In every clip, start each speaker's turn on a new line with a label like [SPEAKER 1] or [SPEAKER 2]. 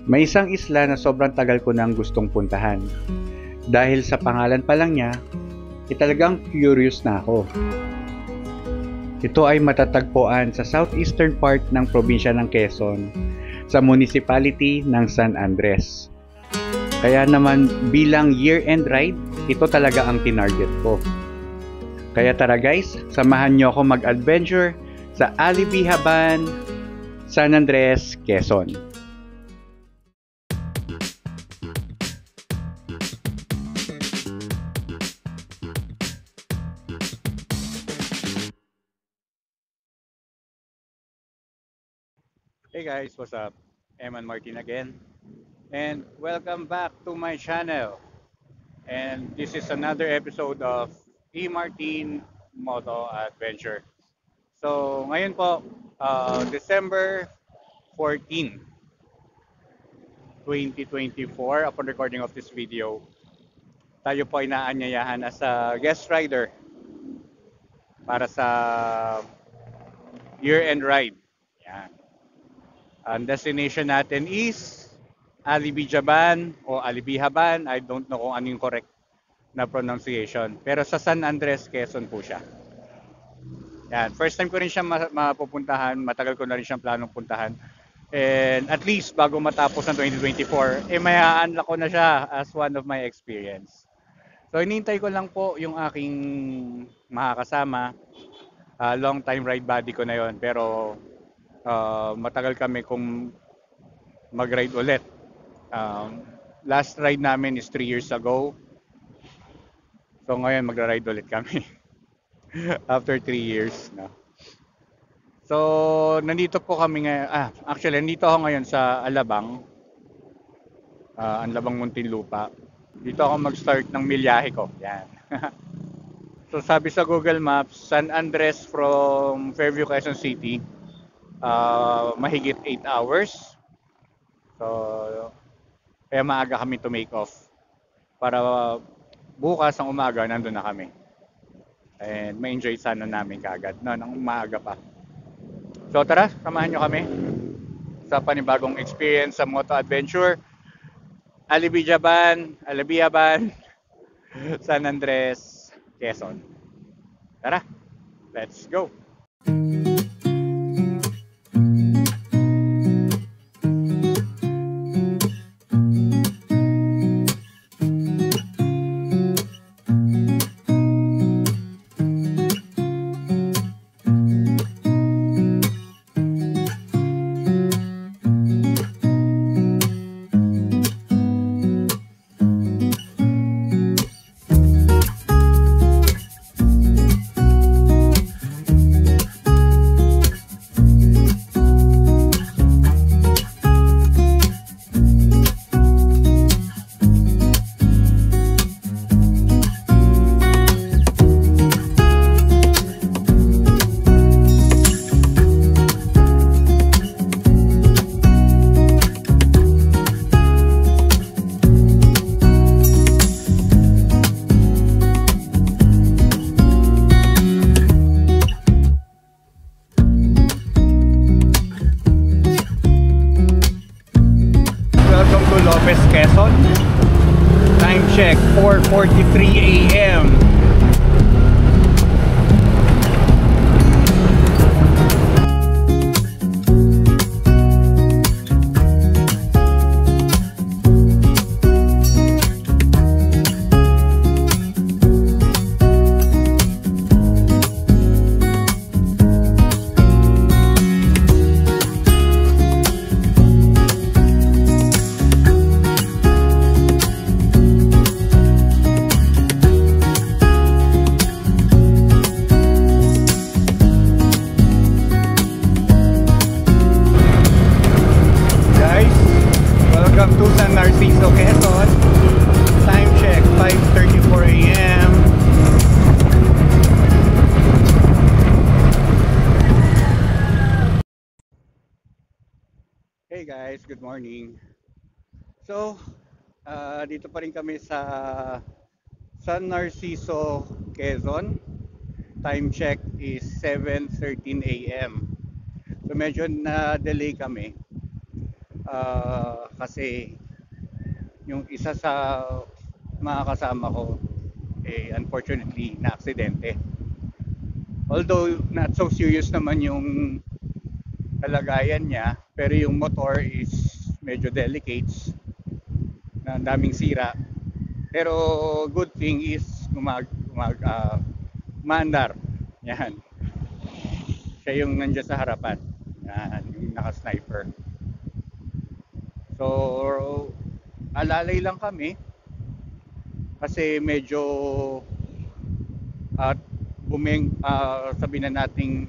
[SPEAKER 1] May isang isla na sobrang tagal ko nang gustong puntahan. Dahil sa pangalan pa lang niya, talagang curious na ako. Ito ay matatagpuan sa southeastern part ng probinsya ng Quezon, sa municipality ng San Andres. Kaya naman bilang year-end ride, ito talaga ang tinarget ko. Kaya tara guys, samahan niyo ako mag-adventure sa Alibihaban, San Andres, Quezon. Hey guys, what's up? Eman Martin again. And welcome back to my channel. And this is another episode of E. Martin Moto Adventure. So ngayon po, December 14, 2024, upon recording of this video, tayo po ay naanyayahan as a guest rider para sa year-end ride. Yan. Ang destination natin is Alibihaban o Alibihaban. I don't know kung ano yung correct na pronunciation. Pero sa San Andres, Quezon po siya. Yan. First time ko rin siya mapupuntahan. Matagal ko na rin siyang planong puntahan. And at least bago matapos ng 2024, may-unlock ko na siya as one of my experience. So inintay ko lang po yung aking makakasama. Long time ride buddy ko na yon. Pero matagal kami kung mag-ride ulit. Last ride namin is 3 years ago. So ngayon magra-ride ulit kami. After 3 years. No? So nandito po kami ngayon. Actually, nandito ako ngayon sa Alabang. Alabang Muntinlupa. Dito ako mag-start ng milyahe ko. Yan. So sabi sa Google Maps, San Andres from Fairview, Quezon City. Mahigit 8 hours. So, kaya maaga kami to make off. Para bukas ang umaga, nandun na kami. And ma-enjoy sana namin kaagad. No, nang umaga pa. So tara, samahan nyo kami sa panibagong experience sa Moto Adventure. Alibihaban, San Andres, Quezon. Tara, let's go! Quezon. Time check 4:43 a.m. Welcome to San Narciso, Quezon. Time check 5:34 a.m. Hey guys, good morning. So, dito pa rin kami sa San Narciso, Quezon. Time check is 7:13 a.m. So medyo na-delay kami. Kasi yung isa sa mga kasama ko, unfortunately, na aksidente. Although not so serious naman yung kalagayan niya, pero yung motor is medyo delicate, na daming sira. Pero good thing is maandar. Yan. Siya yung nandiyan sa harapan. Yan, yung naka-sniper. So, alalay lang kami kasi medyo at sabi na nating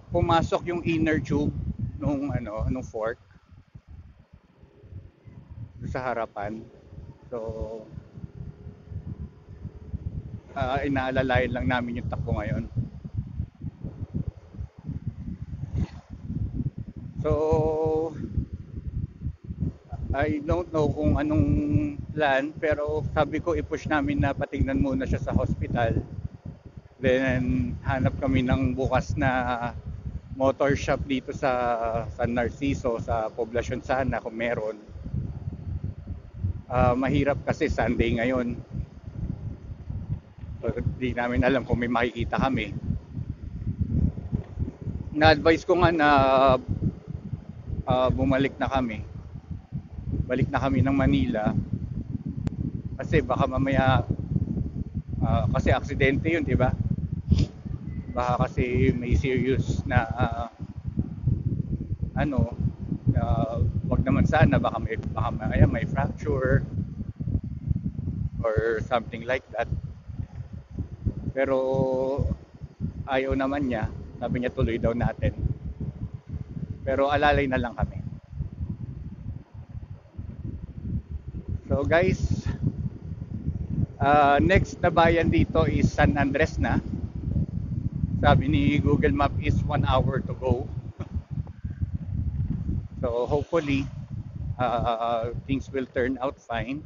[SPEAKER 1] pumasok yung inner tube nung fork sa harapan. So, inaalalayan lang namin yung takbo ngayon. So, I don't know kung anong plan, pero sabi ko i-push namin na patingnan muna siya sa hospital. Then hanap kami ng bukas na motor shop dito sa San Narciso, sa Poblacion Sana kung meron. Mahirap kasi Sunday ngayon. So, di namin alam kung may makikita kami. Na-advise ko nga na bumalik na kami. Balik na kami ng Manila. Kasi baka mamaya, kasi aksidente yun, di ba? Baka kasi may serious na wag naman sana, baka may fracture or something like that. Pero ayaw naman niya, sabi niya tuloy daw natin. Pero alalay na lang kami. So guys, next na bayan dito is San Andres na. Sabi ni Google Map is 1 hour to go. So hopefully, things will turn out fine.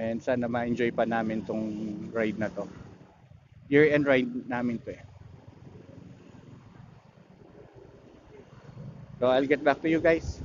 [SPEAKER 1] And sana ma-enjoy pa namin tong ride na to. Year-end ride namin to eh. So I'll get back to you guys.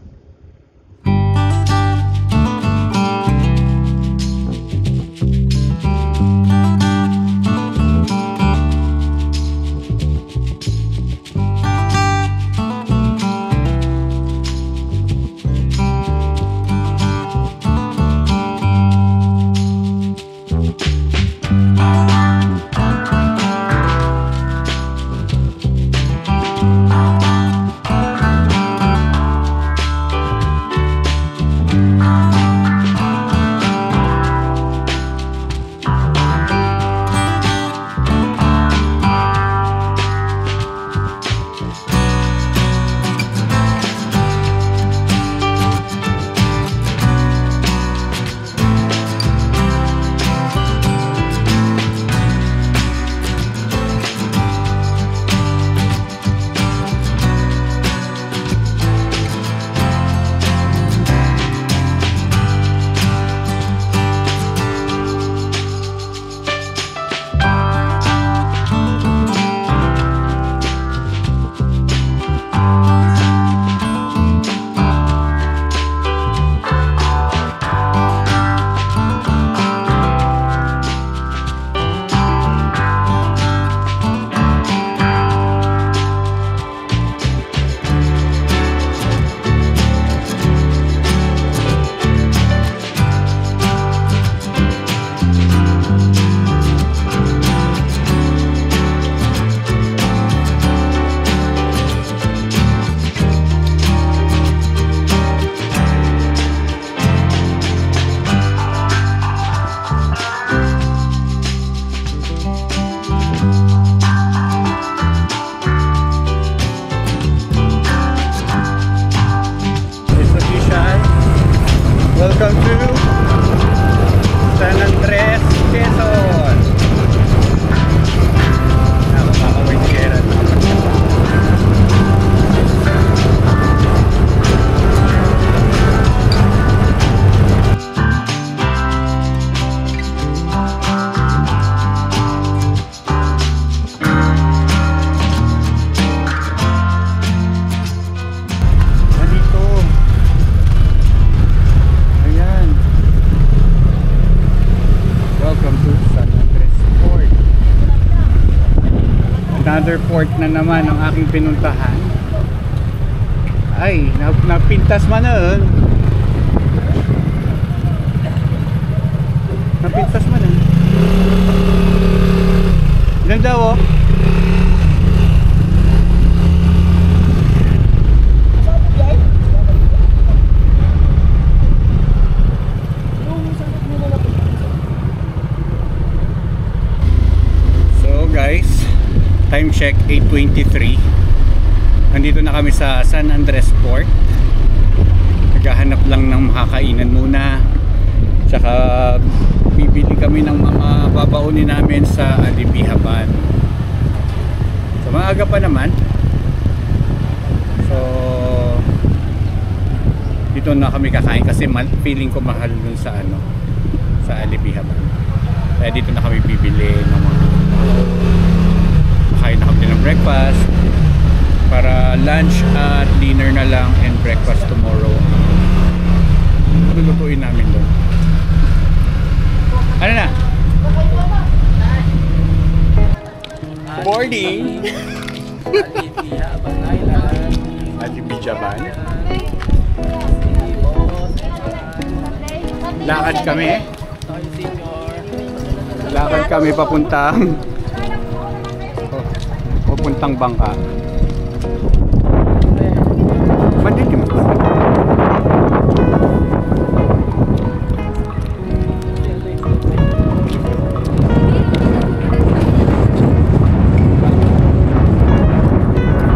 [SPEAKER 1] Another port na naman ang aking pinuntahan. Ay, napintas man nun. Napintas man nun. Ganda oh. So guys, time check 8:23. Nandito na kami sa San Andres Port. Naghahanap lang ng makakainan muna. Tsaka bibili kami ng mga babaunin namin sa Alibihaban. So maaga pa naman. So dito na kami kakain kasi feeling ko mahal dun sa ano, sa Alibihaban. Kaya dito na kami bibili ng mga kakain na kami ng breakfast. Para lunch at dinner na lang and breakfast tomorrow. Lulutuin namin doon. Ano na? Boarding! Alibihaban. Lakad kami. Lakad kami papuntang bangka. Bandit ka mo.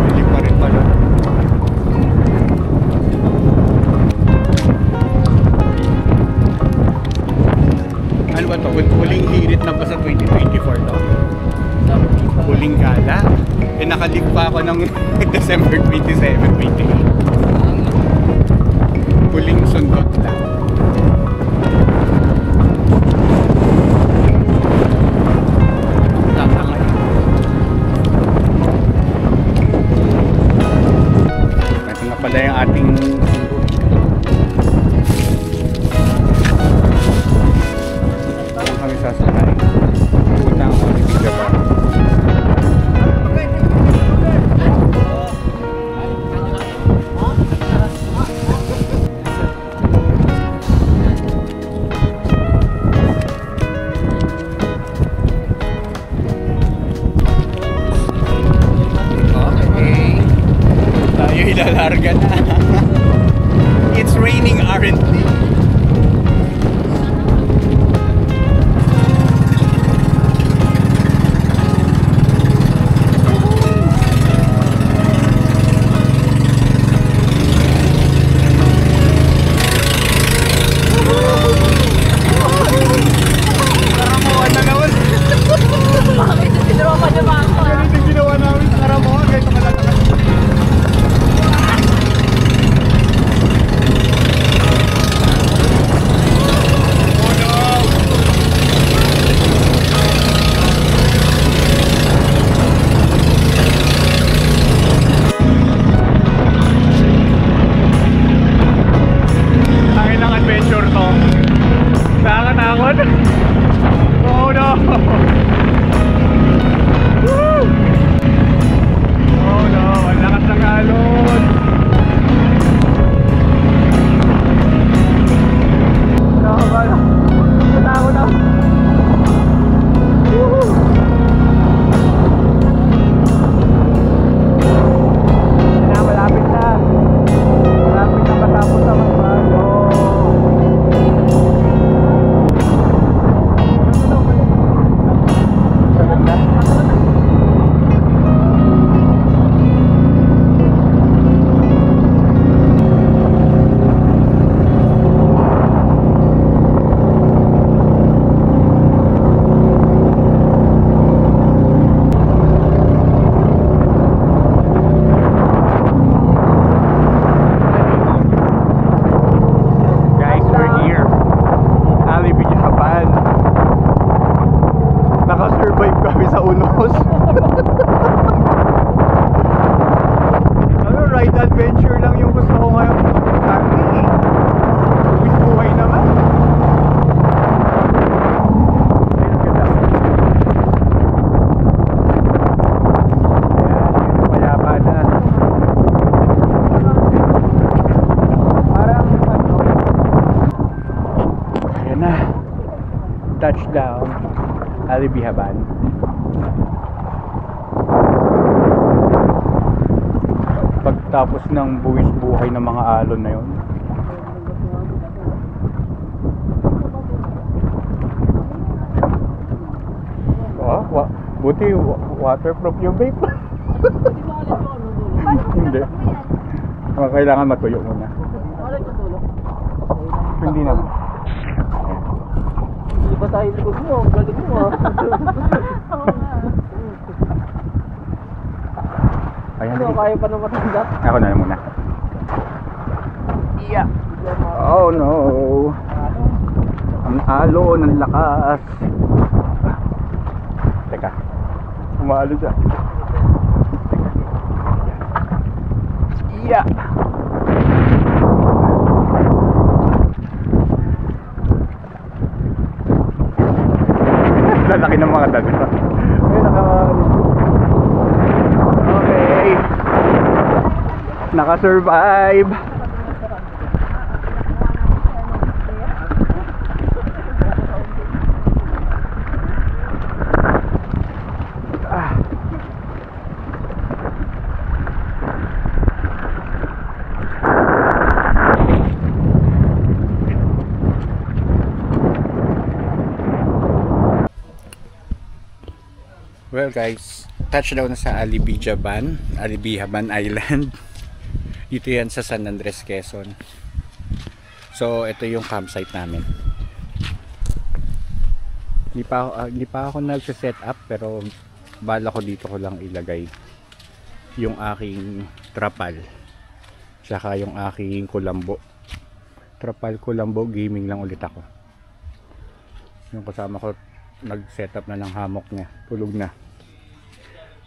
[SPEAKER 1] Hindi pa rin pala. Ano ba ito? Huling hirit na ba sa 2024 to? Huling gala? Eh nakalik pa ako ng December 27, 28. Huling sundot lang. Tatangay. Ito na pala yung ating kami sasakay. Punta ang Alibihaban. Ilalarga na. It's raining currently. Karamuan na naman.
[SPEAKER 2] Bakit ito ginawa pa niya ba ako?
[SPEAKER 1] Ganito yung ginawa namin sa Karamuan. Ganito kalatakan. Alibihaban. Pagtapos ng buwis buhay ng mga alon na yun. Buti waterproof yung vape. Hindi. Kailangan matuyo muna. Hindi naman.
[SPEAKER 3] Hindi ba tayo likod mo? Ang galing mo ah.
[SPEAKER 1] Ayan,
[SPEAKER 3] Ano, kaya pa na matanggap?
[SPEAKER 1] ako na muna. Yeah. Oh no. Ang alon, ang lakas. Teka. Umalo siya. Yeah. Lalaki ng mga dagat. Ay, okay. Naka-survive. Well guys, touchdown na sa Alibihaban Island. Dito yan sa San Andres, Quezon. So ito yung campsite namin. Hindi pa ako nagse-set up, pero bala ko dito ko lang ilagay yung aking trapal saka yung aking kulambo. Trapal, kulambo, gaming lang ulit ako. Yung kasama ko nag-set up na ng hammock niya, tulog na.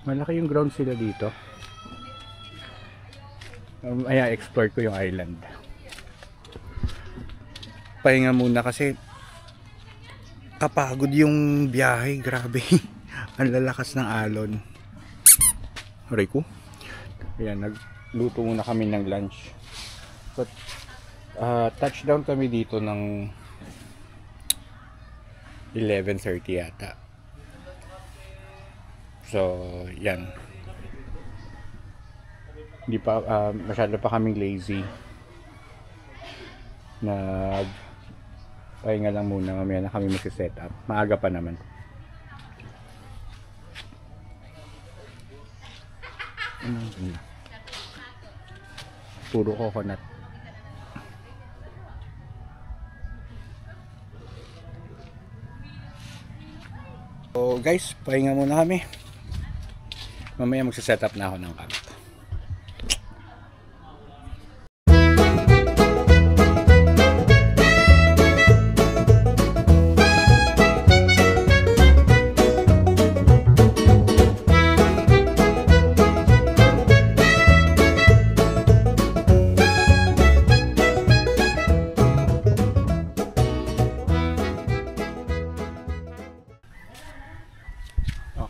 [SPEAKER 1] Malaki yung ground sila dito. Ayan, explore ko yung island. Pahinga muna kasi kapagod yung biyahe, grabe. Ang lalakas ng alon. Aray ko. Ayan, nagluto muna kami ng lunch. But touchdown kami dito ng 11:30 yata. So, yan. Hindi pa masyado pa kaming lazy. Pahinga lang muna, mamaya na kami mag-set up. Maaga pa naman. Puro coconut. So guys, pahinga muna kami. Mamaya magsa-set up na ako ng camp.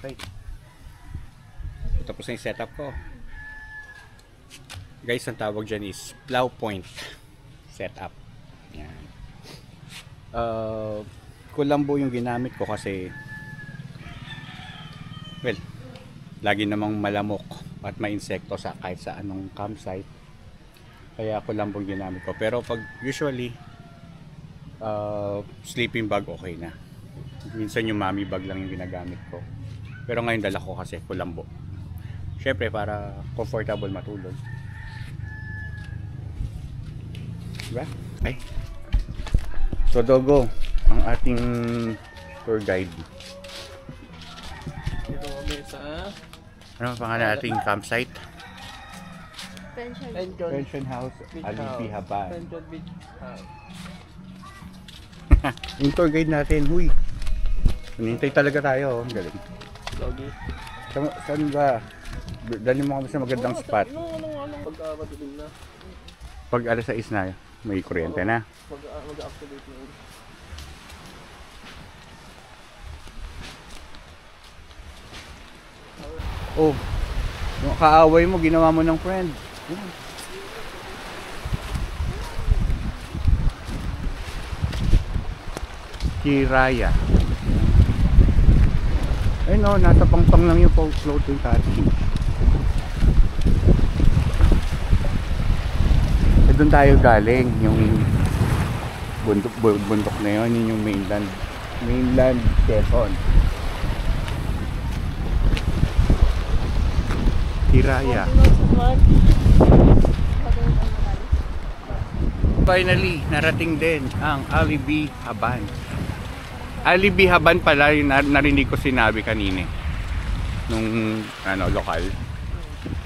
[SPEAKER 1] Okay. Tapos na yung setup ko. Guys, ang tawag dyan is plow point setup. Yan. Kulambo yung ginamit ko kasi well, lagi namang malamok at may insekto sa kahit sa anong campsite. Kaya kulambo yung ginamit ko. Pero pag usually sleeping bag okay na. Minsan yung mommy bag lang yung ginagamit ko. Pero ngayon dala ko kasi kulambo. Syempre para comfortable matulog. Diba? Ay. So Dogo, ang ating tour guide.
[SPEAKER 3] Dito kami sa
[SPEAKER 1] Ano ang pangalan ating campsite?
[SPEAKER 3] Pension
[SPEAKER 1] House,
[SPEAKER 3] Beach
[SPEAKER 1] Alibihaban.
[SPEAKER 3] Pension Beach House.
[SPEAKER 1] Yung tour guide natin, huy. Hinintay talaga tayo, galing.
[SPEAKER 3] Logi.
[SPEAKER 1] Saan ba? Dali mo kami sa magandang spot.
[SPEAKER 3] Pagka madilim na.
[SPEAKER 1] Pag alas 6 na, may kuryente na.
[SPEAKER 3] Mag-activate na ulit.
[SPEAKER 1] Oh, yung kaaway mo, ginawa mo ng friend. Si Raya. Ayun o, nasa pangpang lang yung floating cottage. Eh, doon tayo galing, yung bundok na yun, yun yung mainland Quezon. Hiraya. Finally, narating din ang Alibi Haban. Alibi Haban pala yung narinig ko sinabi kanina nung lokal.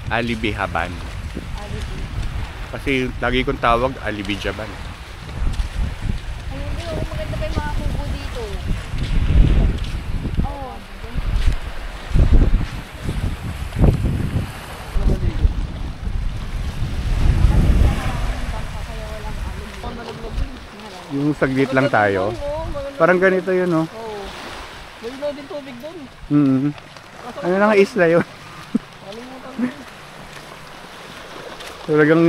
[SPEAKER 1] Alibi Haban. Kasi lagi kong tawag Alibi Jaban.
[SPEAKER 2] Ayun din, maganda pa yung mga kubo dito. Oo.
[SPEAKER 1] Yung saglit lang tayo. Parang ganito yun, no?
[SPEAKER 3] Oo. May ilaw din tubig doon.
[SPEAKER 1] Ano na nga isla yun?
[SPEAKER 3] Kalimutan mo.
[SPEAKER 1] Talagang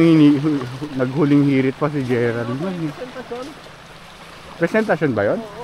[SPEAKER 1] naghuling hirit pa si Gerald.
[SPEAKER 3] Presentasyon.
[SPEAKER 1] Presentasyon ba yun?
[SPEAKER 3] Oo.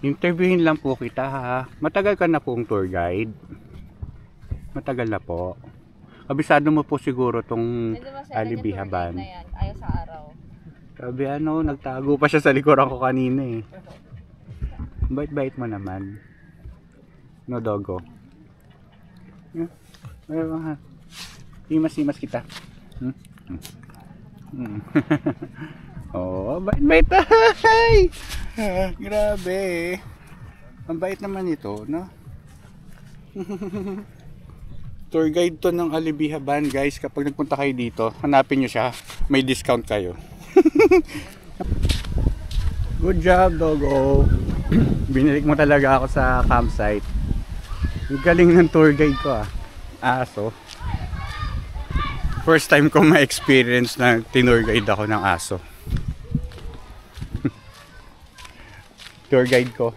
[SPEAKER 1] Interviewin lang po kita ha. Matagal ka na pong tour guide? Matagal na po. Kabisado mo po siguro tong Alibi Haban.
[SPEAKER 2] Ayaw sa araw.
[SPEAKER 1] Sabi nagtago pa siya sa likuran ko kanina eh. Bait-bait mo naman. No dogo. Himas-himas kita. Oh, bait-bait. Grabe. Ang bait naman ito, no? Tour guide to ng Alibi Haban, guys. Kapag nagpunta kayo dito, hanapin nyo siya. May discount kayo. Good job, Dogo. Binalik mo talaga ako sa campsite. Ang galing ng tour guide ko Aso. First time ko ma-experience na tinur guide ako ng aso. Tour guide ko.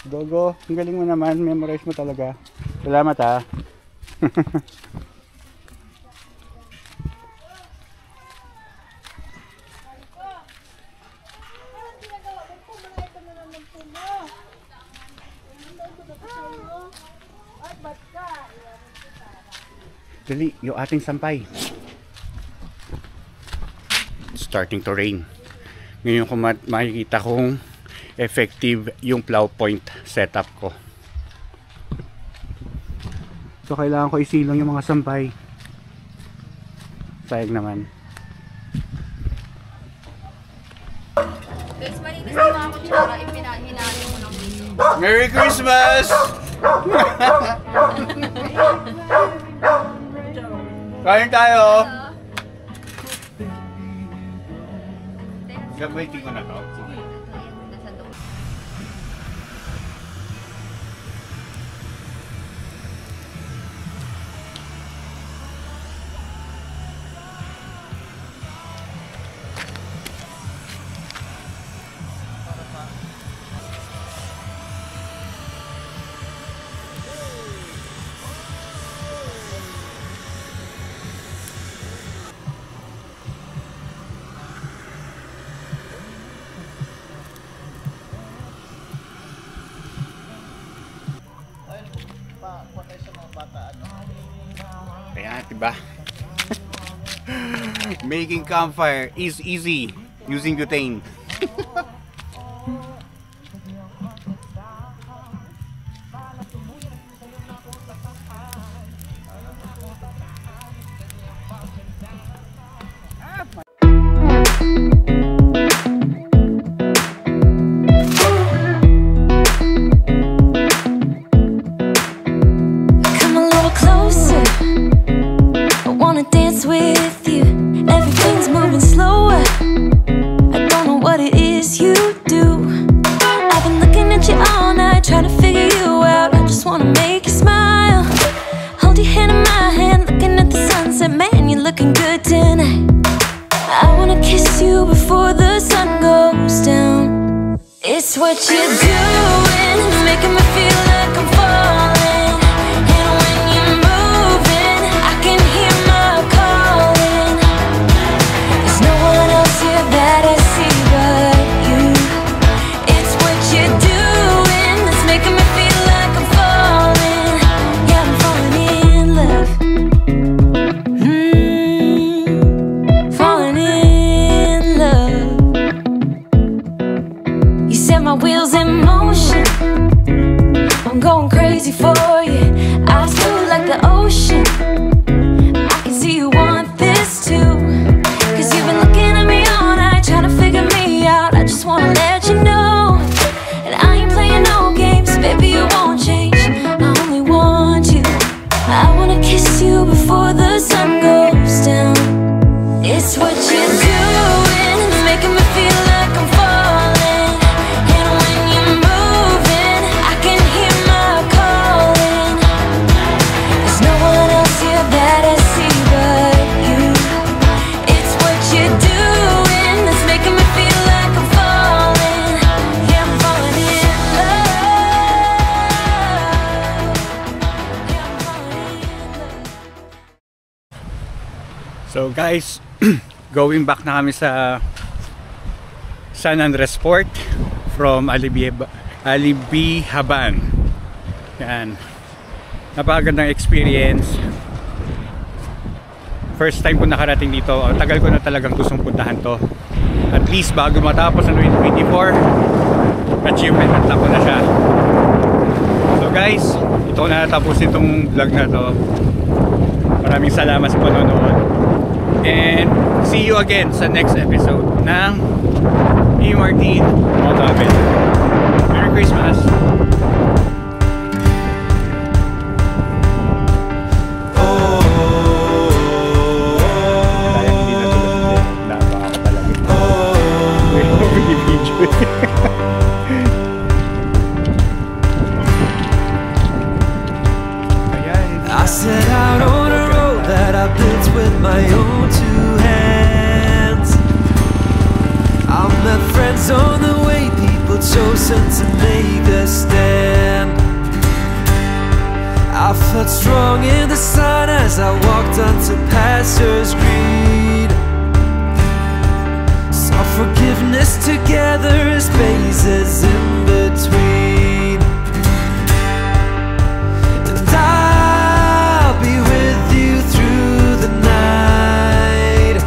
[SPEAKER 1] Dogo, ang galing mo naman. Memorize mo talaga. Salamat ha. Dali, yung ating sampay. It's starting to rain. Ngayon ko makikita kung effective yung plow point setup ko. So kailangan ko isilong yung mga sampay. Sayang naman.
[SPEAKER 2] Guys, malinis na mga kutsara, ipinahinali mo ng piso.
[SPEAKER 1] Merry Christmas! Kain tayo! Gagawin ko na to.
[SPEAKER 2] Nasa doon.
[SPEAKER 1] Ayan, diba? Making campfire is easy using butane.
[SPEAKER 4] Come a little closer. I wanna dance with you. Everything's moving slower. I don't know what it is you do. I've been looking at you all night, trying to figure you out. I just wanna make you smile. Hold your hand in my hand, looking at the sunset. Man, you're looking good tonight. I wanna kiss you before the sun goes down. It's what you're doing, it's making me feel like I'm falling. And when you're moving, I can hear my calling. There's no one else here that I see but you. It's what you're doing, it's making me feel like I'm falling. Yeah, I'm falling in love. Falling in love. You set my wheels in motion. I'm going crazy for you. Eyes blue like the ocean. I can see you want this too. Cause you've been looking at me all night, trying to figure me out. I just wanna let you know. And I ain't playing no games, baby, you won't change. I only want you. I wanna kiss you before the sun goes down. It's what you're doing, it's making me feel like I'm falling. And when you're moving, I can hear my calling. There's no one else here that I see but you. It's what you're doing, it's making me feel like I'm falling. Yeah, I'm falling in love. Yeah, I'm falling in love.
[SPEAKER 1] So guys, going back na kami sa San Andres Port from Alibihaban. Yan. Napakagandang experience. First time ko nakarating dito. Ang tagal ko na talagang gustong puntahan to. At least bago matapos ang 2024, achievement at ko na siya. So guys, ito ko na natapos itong vlog na to. Maraming salamat sa panonood. And see you again sa next episode ng E. Martin Motovlog. Merry Christmas! Kaya hindi na tulad din. Napaka ka talaga. Video.
[SPEAKER 5] I set out on a road that I built with my own two hands. I met friends on the way, people chosen to make a stand. I felt strong in the sun as I walked onto pastures green. Saw forgiveness together as spaces in between. And I'll be with you through the night.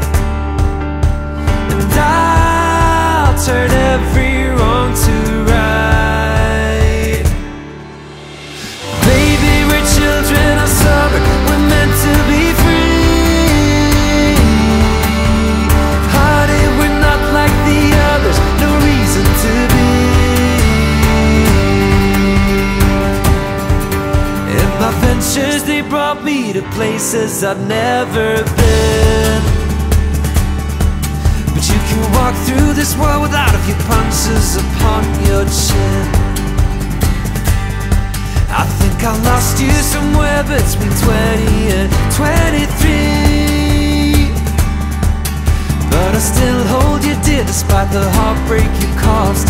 [SPEAKER 5] And I'll turn every wrong to right. Baby, we're children of summer, we're meant to be free. Hearted, we're not like the others, no reason brought me to places I've never been. But you can walk through this world without a few punches upon your chin. I think I lost you somewhere between 20 and 23, but I still hold you dear despite the heartbreak you caused